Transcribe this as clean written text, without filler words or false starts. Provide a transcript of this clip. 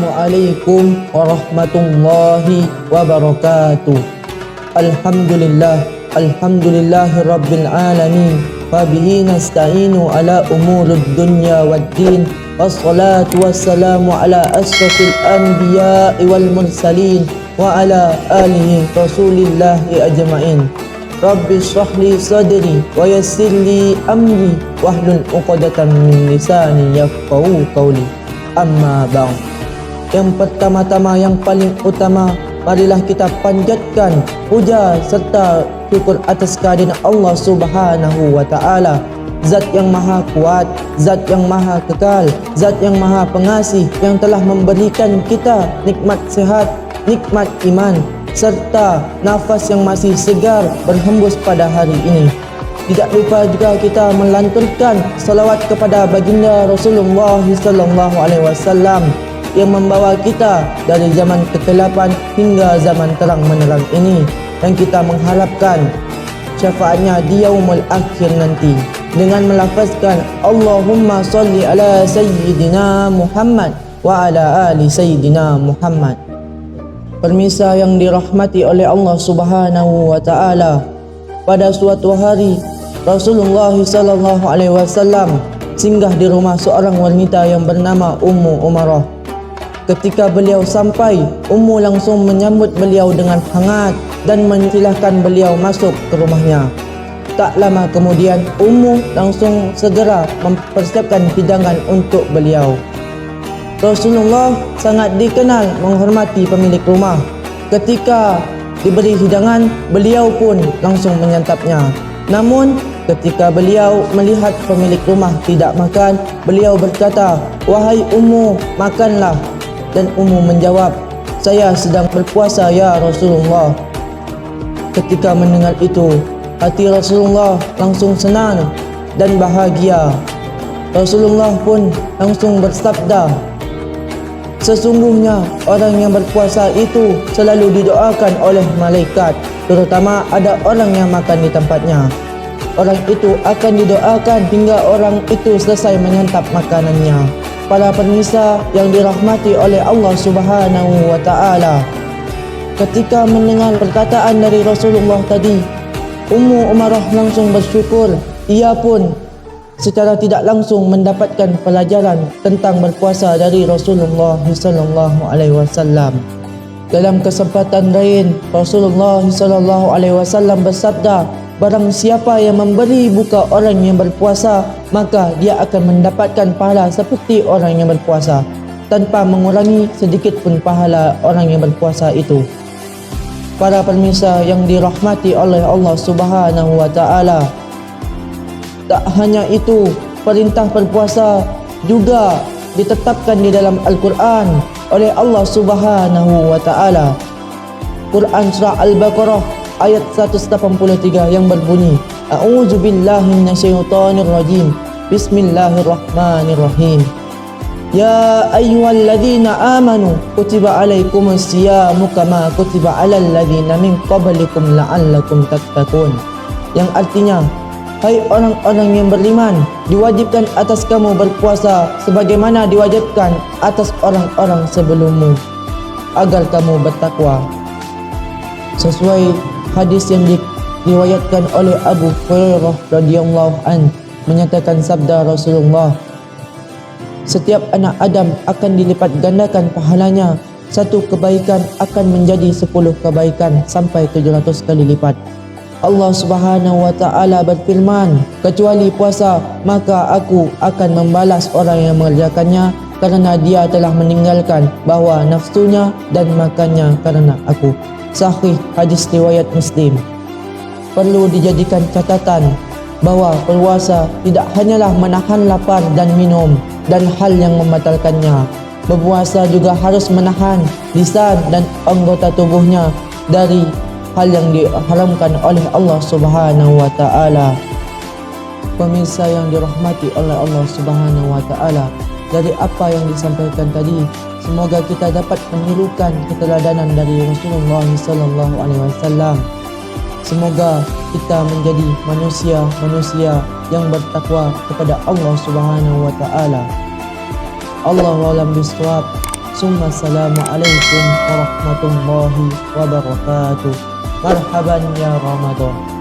Assalamualaikum warahmatullahi wabarakatuh. Alhamdulillahi rabbil alamin. Wabihi nasta'inu ala umurud dunya waddin. Wassalatu wassalamu ala asrafil anbiya'i wal mursalin wa ala alihi rasulillahi ajma'in. Rabbi shrahli sadri wa yassirli amri wahlul 'uqdatam min lisani yafqahu qawli. Amma ba'd. Yang pertama-tama, yang paling utama, marilah kita panjatkan puja serta syukur atas kehadiran Allah Subhanahu wa taala, Zat yang maha kuat, Zat yang maha kekal, Zat yang maha pengasih, yang telah memberikan kita nikmat sehat, nikmat iman, serta nafas yang masih segar berhembus pada hari ini. Tidak lupa juga kita melantunkan salawat kepada baginda Rasulullah sallallahu alaihi wasallam yang membawa kita dari zaman kegelapan hingga zaman terang menerang ini, dan kita mengharapkan syafaatnya di yaumul akhir nanti dengan melafazkan Allahumma salli ala sayyidina Muhammad wa ala ali sayyidina Muhammad. Pemirsa yang dirahmati oleh Allah Subhanahu wa taala, pada suatu hari Rasulullah sallallahu alaihi wasallam singgah di rumah seorang wanita yang bernama Ummu Umarah. Ketika beliau sampai, Ummu langsung menyambut beliau dengan hangat dan mensilahkan beliau masuk ke rumahnya. Tak lama kemudian, Ummu langsung segera mempersiapkan hidangan untuk beliau. Rasulullah sangat dikenal menghormati pemilik rumah. Ketika diberi hidangan, beliau pun langsung menyantapnya. Namun, ketika beliau melihat pemilik rumah tidak makan, beliau berkata, "Wahai Ummu, makanlah." Dan Ummu menjawab, "Saya sedang berpuasa ya Rasulullah." Ketika mendengar itu, hati Rasulullah langsung senang dan bahagia. Rasulullah pun langsung bersabda, "Sesungguhnya orang yang berpuasa itu selalu didoakan oleh malaikat, terutama ada orang yang makan di tempatnya. Orang itu akan didoakan hingga orang itu selesai menyantap makanannya." Para pemirsa yang dirahmati oleh Allah Subhanahu wa taala, ketika mendengar perkataan dari Rasulullah tadi, Ummu Umarah langsung bersyukur. Ia pun secara tidak langsung mendapatkan pelajaran tentang berpuasa dari Rasulullah sallallahu alaihi wasallam. Dalam kesempatan lain, Rasulullah sallallahu alaihi wasallam bersabda, "Barang siapa yang memberi buka orang yang berpuasa, maka dia akan mendapatkan pahala seperti orang yang berpuasa, tanpa mengurangi sedikit pun pahala orang yang berpuasa itu." Para pemirsa yang dirahmati oleh Allah Subhanahu wa taala, tak hanya itu, perintah berpuasa juga ditetapkan di dalam Al-Quran oleh Allah Subhanahu wa taala. Quran surah Al-Baqarah ayat 183 yang berbunyi, A'udzubillahi minasyaitonirrajim. Bismillahirrahmanirrahim. Ya ayyuhalladzina amanu kutiba alaikumus siyamu kama kutiba alal ladzina min qablikum la'allakum tattaqun. Yang artinya, hai orang-orang yang beriman, diwajibkan atas kamu berpuasa sebagaimana diwajibkan atas orang-orang sebelummu agar kamu bertakwa. Sesuai hadis yang diriwayatkan oleh Abu Hurairah radhiyallahu an, menyatakan sabda Rasulullah, "Setiap anak Adam akan dilipat gandakan pahalanya. Satu kebaikan akan menjadi 10 kebaikan sampai 700 kali lipat." Allah Subhanahu wa taala berfirman, "Kecuali puasa, maka aku akan membalas orang yang mengerjakannya karena dia telah meninggalkan bahwa nafsunya dan makannya karena aku." Sahih hadis riwayat Muslim. Perlu dijadikan catatan bahwa puasa tidak hanyalah menahan lapar dan minum dan hal yang membatalkannya. Berpuasa juga harus menahan lisan dan anggota tubuhnya dari hal yang diharamkan oleh Allah Subhanahu wa taala. Pemirsa yang dirahmati oleh Allah Subhanahu wa taala, dari apa yang disampaikan tadi, semoga kita dapat menirukan keteladanan dari Rasulullah sallallahu alaihi wasallam. Semoga kita menjadi manusia-manusia yang bertakwa kepada Allah Subhanahu wa taala. Allahu a'lam bishawab. Summa assalamualaikum warahmatullahi wabarakatuh. Marhaban ya Ramadan.